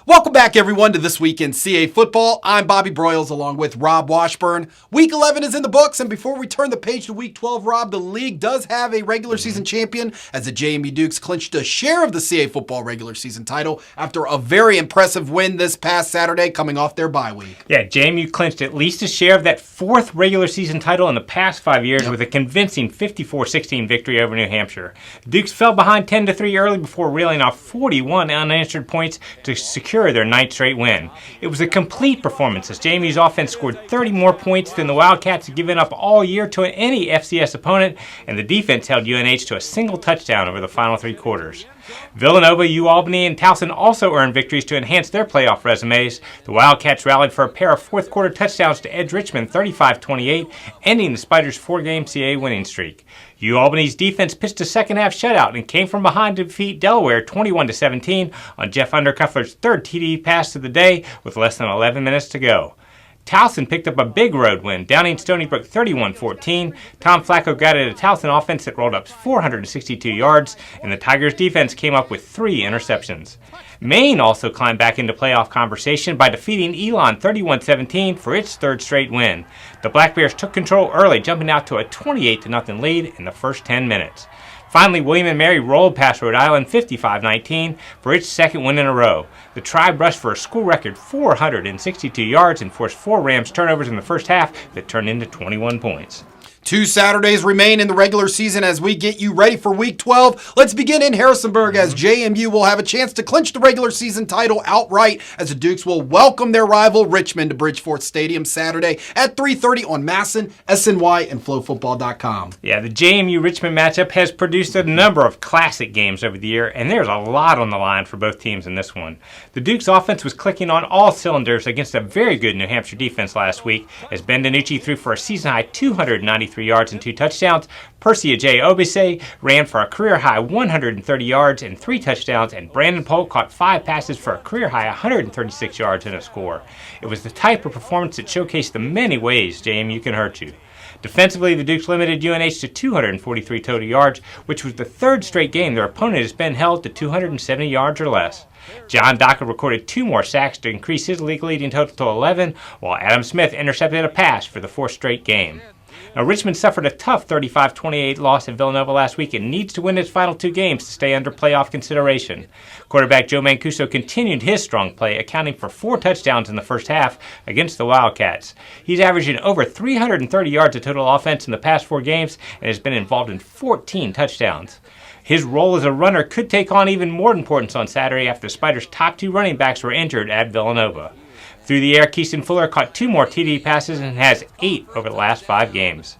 Welcome back, everyone, to This Week in CA Football. I'm Bobby Broyles along with Rob Washburn. Week 11 is in the books, and before we turn the page to Week 12, Rob, the league does have a regular season champion as the JMU Dukes clinched a share of the CA Football regular season title after a very impressive win this past Saturday coming off their bye week. Yeah, JMU clinched at least a share of that fourth regular season title in the past 5 years with a convincing 54-16 victory over New Hampshire. Dukes fell behind 10-3 early before reeling off 41 unanswered points to secure their ninth straight win. It was a complete performance as JMU's offense scored 30 more points than the Wildcats had given up all year to any FCS opponent, and the defense held UNH to a single touchdown over the final three quarters. Villanova, UAlbany, and Towson also earned victories to enhance their playoff resumes. The Wildcats rallied for a pair of fourth-quarter touchdowns to edge Richmond 35-28, ending the Spiders' four-game CA winning streak. UAlbany's defense pitched a second-half shutout and came from behind to defeat Delaware 21-17 on Jeff Undercuffler's third TD pass of the day with less than 11 minutes to go. Towson picked up a big road win, downing Stony Brook 31-14. Tom Flacco guided a Towson offense that rolled up 462 yards, and the Tigers' defense came up with 3 interceptions. Maine also climbed back into playoff conversation by defeating Elon 31-17 for its third straight win. The Black Bears took control early, jumping out to a 28-0 lead in the first 10 minutes. Finally, William & Mary rolled past Rhode Island 55-19 for its second win in a row. The Tribe rushed for a school record 462 yards and forced 4 Rams turnovers in the first half that turned into 21 points. 2 Saturdays remain in the regular season as we get you ready for Week 12. Let's begin in Harrisonburg as JMU will have a chance to clinch the regular season title outright as the Dukes will welcome their rival Richmond to Bridgeport Stadium Saturday at 3:30 on Masson, SNY, and FlowFootball.com. Yeah, the JMU-Richmond matchup has produced a number of classic games over the year, and there's a lot on the line for both teams in this one. The Dukes offense was clicking on all cylinders against a very good New Hampshire defense last week as Ben DiNucci threw for a season-high 293 yards and 2 touchdowns. Percy Ajay Obese ran for a career-high 130 yards and 3 touchdowns, and Brandon Polk caught 5 passes for a career-high 136 yards and a score. It was the type of performance that showcased the many ways JMU can hurt you. Defensively, the Dukes limited UNH to 243 total yards, which was the third straight game their opponent has been held to 270 yards or less. John Docker recorded 2 more sacks to increase his league-leading total to 11, while Adam Smith intercepted a pass for the 4th straight game. Now, Richmond suffered a tough 35-28 loss at Villanova last week and needs to win its final 2 games to stay under playoff consideration. Quarterback Joe Mancuso continued his strong play, accounting for 4 touchdowns in the first half against the Wildcats. He's averaging over 330 yards of total offense in the past 4 games and has been involved in 14 touchdowns. His role as a runner could take on even more importance on Saturday after the Spiders' top 2 running backs were injured at Villanova. Through the air, Keaston Fuller caught 2 more TD passes and has 8 over the last 5 games.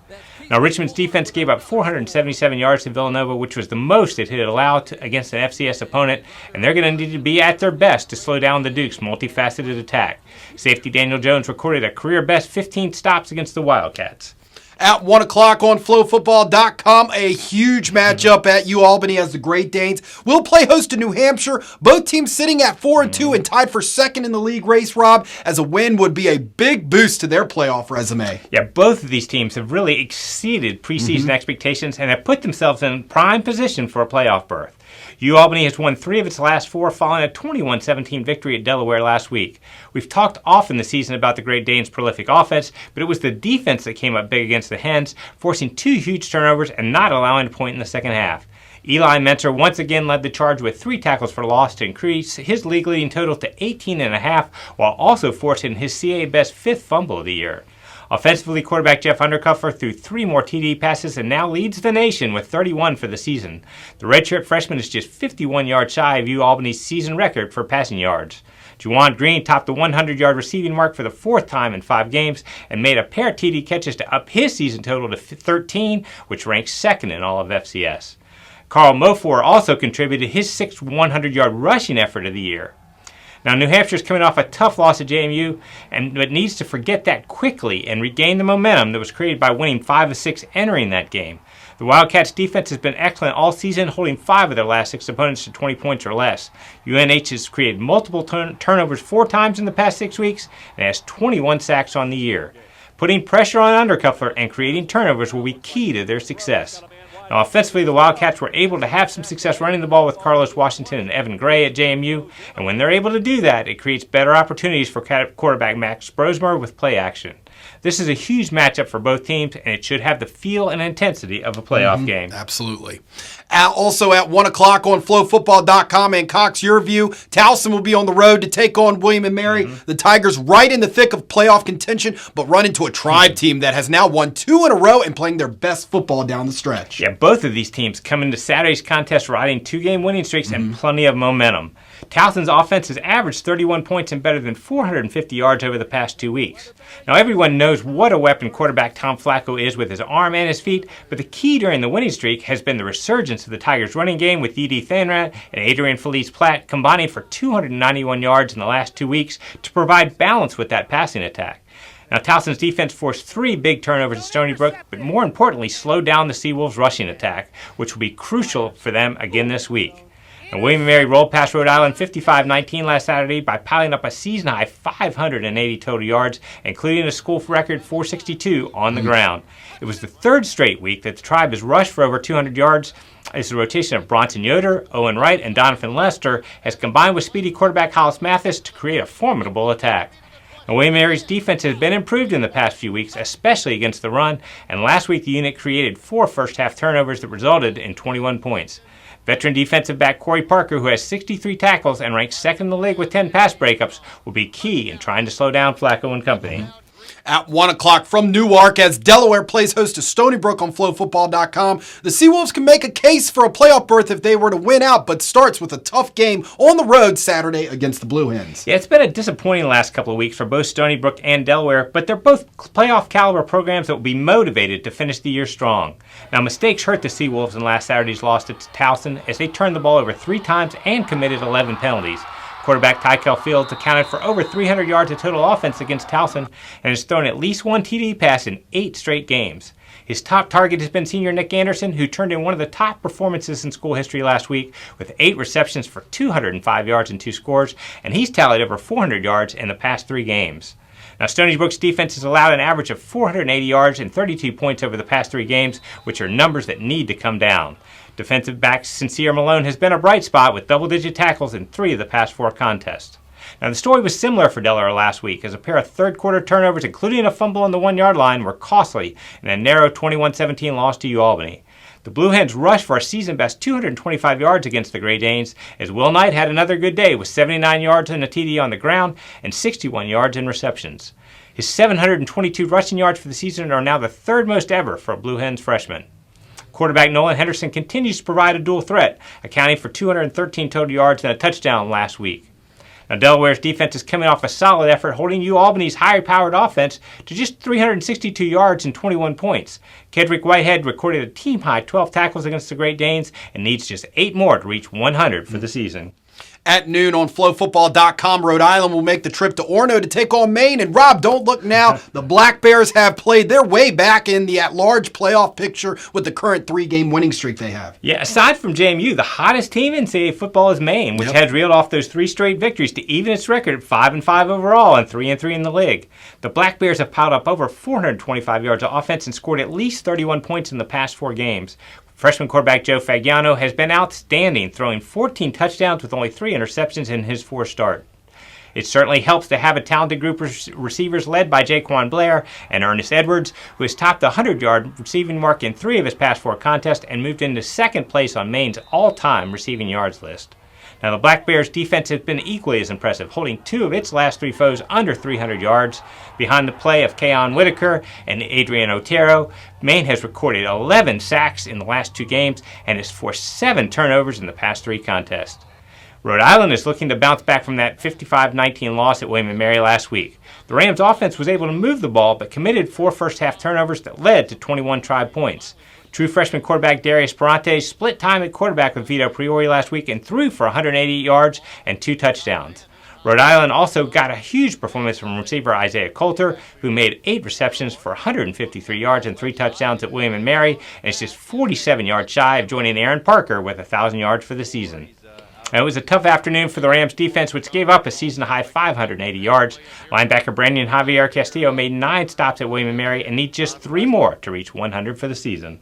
Now, Richmond's defense gave up 477 yards to Villanova, which was the most it had allowed against an FCS opponent, and they're going to need to be at their best to slow down the Dukes' multifaceted attack. Safety Daniel Jones recorded a career-best 15 stops against the Wildcats. At 1 o'clock on FlowFootball.com, a huge matchup at UAlbany as the Great Danes will play host to New Hampshire. Both teams sitting at 4-2 and tied for second in the league race, Rob, as a win would be a big boost to their playoff resume. Yeah, both of these teams have really exceeded preseason expectations and have put themselves in prime position for a playoff berth. UAlbany has won 3 of its last 4 following a 21-17 victory at Delaware last week. We've talked often this season about the Great Danes' prolific offense, but it was the defense that came up big against the Hens, forcing 2 huge turnovers and not allowing a point in the second half. Eli Mentor once again led the charge with 3 tackles for loss to increase his league-leading total to 18.5, while also forcing his CA best 5th fumble of the year. Offensively, quarterback Jeff Undercuffler threw 3 more TD passes and now leads the nation with 31 for the season. The redshirt freshman is just 51 yards shy of UAlbany's season record for passing yards. Juwan Green topped the 100-yard receiving mark for the 4th time in 5 games and made a pair of TD catches to up his season total to 13, which ranks 2nd in all of FCS. Carl Mofor also contributed his 6th 100-yard rushing effort of the year. Now, New Hampshire's coming off a tough loss at JMU, but needs to forget that quickly and regain the momentum that was created by winning 5 of 6 entering that game. The Wildcats' defense has been excellent all season, holding 5 of their last 6 opponents to 20 points or less. UNH has created multiple turnovers 4 times in the past 6 weeks and has 21 sacks on the year. Putting pressure on Undercuffler and creating turnovers will be key to their success. Now, offensively, the Wildcats were able to have some success running the ball with Carlos Washington and Evan Gray at JMU, and when they're able to do that, it creates better opportunities for quarterback Max Brosmer with play action. This is a huge matchup for both teams, and it should have the feel and intensity of a playoff game. Absolutely. Also at 1 o'clock on FlowFootball.com and Cox Your View, Towson will be on the road to take on William & Mary. The Tigers right in the thick of playoff contention, but run into a Tribe team that has now won 2 in a row and playing their best football down the stretch. Yeah, both of these teams come into Saturday's contest riding 2-game winning streaks and plenty of momentum. Towson's offense has averaged 31 points and better than 450 yards over the past 2 weeks. Now, everyone knows what a weapon quarterback Tom Flacco is with his arm and his feet, but the key during the winning streak has been the resurgence of the Tigers' running game with D.D. Thanrat and Adrian Felice-Platt combining for 291 yards in the last 2 weeks to provide balance with that passing attack. Now, Towson's defense forced 3 big turnovers at Stony Brook, but more importantly, slowed down the Seawolves' rushing attack, which will be crucial for them again this week. And William & Mary rolled past Rhode Island 55-19 last Saturday by piling up a season-high 580 total yards, including a school record 462 on the ground. It was the 3rd straight week that the Tribe has rushed for over 200 yards as the rotation of Bronson Yoder, Owen Wright, and Donovan Lester has combined with speedy quarterback Hollis Mathis to create a formidable attack. Now, William & Mary's defense has been improved in the past few weeks, especially against the run, and last week the unit created 4 first-half turnovers that resulted in 21 points. Veteran defensive back Corey Parker, who has 63 tackles and ranks 2nd in the league with 10 pass breakups, will be key in trying to slow down Flacco and company. At 1 o'clock from Newark, as Delaware plays host to Stony Brook on FlowFootball.com, the Seawolves can make a case for a playoff berth if they were to win out, but starts with a tough game on the road Saturday against the Blue Hens. Yeah, it's been a disappointing last couple of weeks for both Stony Brook and Delaware, but they're both playoff caliber programs that will be motivated to finish the year strong. Now, mistakes hurt the Seawolves in last Saturday's loss to Towson as they turned the ball over 3 times and committed 11 penalties. Quarterback Tykel Fields accounted for over 300 yards of total offense against Towson and has thrown at least 1 TD pass in 8 straight games. His top target has been senior Nick Anderson, who turned in one of the top performances in school history last week with 8 receptions for 205 yards and 2 scores, and he's tallied over 400 yards in the past 3 games. Now, Stony Brook's defense has allowed an average of 480 yards and 32 points over the past 3 games, which are numbers that need to come down. Defensive back Sincere Malone has been a bright spot with double-digit tackles in 3 of the past 4 contests. Now, the story was similar for Delaware last week, as a pair of third-quarter turnovers, including a fumble on the 1-yard line, were costly in a narrow 21-17 loss to UAlbany. The Blue Hens rushed for a season-best 225 yards against the Grey Danes, as Will Knight had another good day with 79 yards and a TD on the ground and 61 yards in receptions. His 722 rushing yards for the season are now the 3rd most ever for a Blue Hens freshman. Quarterback Nolan Henderson continues to provide a dual threat, accounting for 213 total yards and a touchdown last week. Now, Delaware's defense is coming off a solid effort, holding UAlbany's higher-powered offense to just 362 yards and 21 points. Kedrick Whitehead recorded a team-high 12 tackles against the Great Danes and needs just 8 more to reach 100 for the season. At noon on FlowFootball.com, Rhode Island will make the trip to Orono to take on Maine. And Rob, don't look now. The Black Bears have played their way back in the at-large playoff picture with the current 3-game winning streak they have. Yeah, aside from JMU, the hottest team in CAA football is Maine, which has reeled off those 3 straight victories to even its record at 5-5 overall and 3-3 in the league. The Black Bears have piled up over 425 yards of offense and scored at least 31 points in the past 4 games. Freshman quarterback Joe Fagiano has been outstanding, throwing 14 touchdowns with only 3 interceptions in his 4th start. It certainly helps to have a talented group of receivers led by Jaquan Blair and Ernest Edwards, who has topped the 100-yard receiving mark in 3 of his past 4 contests and moved into 2nd place on Maine's all-time receiving yards list. Now, the Black Bears' defense has been equally as impressive, holding 2 of its last 3 foes under 300 yards. Behind the play of Keon Whitaker and Adrian Otero, Maine has recorded 11 sacks in the last 2 games and has forced 7 turnovers in the past 3 contests. Rhode Island is looking to bounce back from that 55-19 loss at William & Mary last week. The Rams' offense was able to move the ball but committed 4 first-half turnovers that led to 21 Tribe points. True freshman quarterback Darius Parante split time at quarterback with Vito Priori last week and threw for 180 yards and 2 touchdowns. Rhode Island also got a huge performance from receiver Isaiah Coulter, who made 8 receptions for 153 yards and 3 touchdowns at William & Mary, and is just 47 yards shy of joining Aaron Parker with 1,000 yards for the season. Now, it was a tough afternoon for the Rams defense, which gave up a season-high 580 yards. Linebacker Brandon Javier Castillo made 9 stops at William & Mary and needs just 3 more to reach 100 for the season.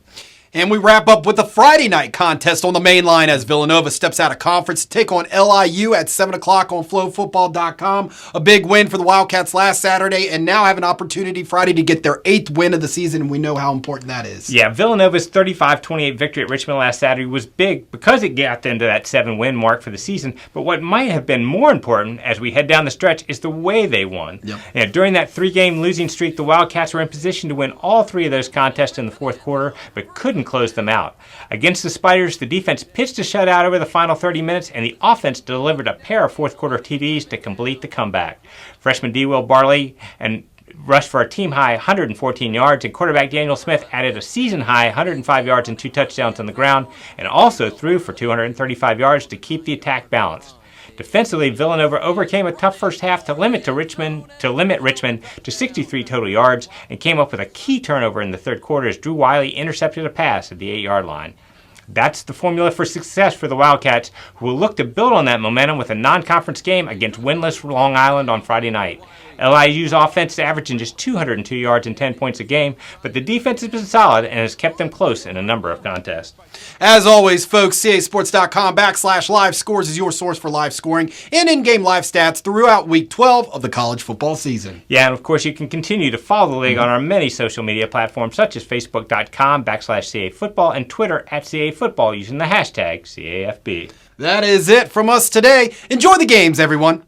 And we wrap up with the Friday night contest on the main line as Villanova steps out of conference to take on LIU at 7 o'clock on FlowFootball.com. A big win for the Wildcats last Saturday and now have an opportunity Friday to get their 8th win of the season, and we know how important that is. Yeah, Villanova's 35-28 victory at Richmond last Saturday was big because it got into that 7-win mark for the season. But what might have been more important as we head down the stretch is the way they won. Yep. During that 3-game losing streak, the Wildcats were in position to win all 3 of those contests in the fourth quarter, but couldn't close them out. Against the Spiders, the defense pitched a shutout over the final 30 minutes, and the offense delivered a pair of fourth-quarter TDs to complete the comeback. Freshman UAlbany and rushed for a team-high 114 yards, and quarterback Daniel Smith added a season-high 105 yards and 2 touchdowns on the ground, and also threw for 235 yards to keep the attack balanced. Defensively, Villanova overcame a tough first half to limit Richmond to 63 total yards and came up with a key turnover in the third quarter as Drew Wiley intercepted a pass at the 8-yard line. That's the formula for success for the Wildcats, who will look to build on that momentum with a non-conference game against winless Long Island on Friday night. LIU's offense is averaging just 202 yards and 10 points a game, but the defense has been solid and has kept them close in a number of contests. As always, folks, casports.com/live scores is your source for live scoring and in-game live stats throughout Week 12 of the college football season. Yeah, and of course, you can continue to follow the league on our many social media platforms such as Facebook.com/CA Football and Twitter @CA Football using the hashtag CAFB. That is it from us today. Enjoy the games, everyone.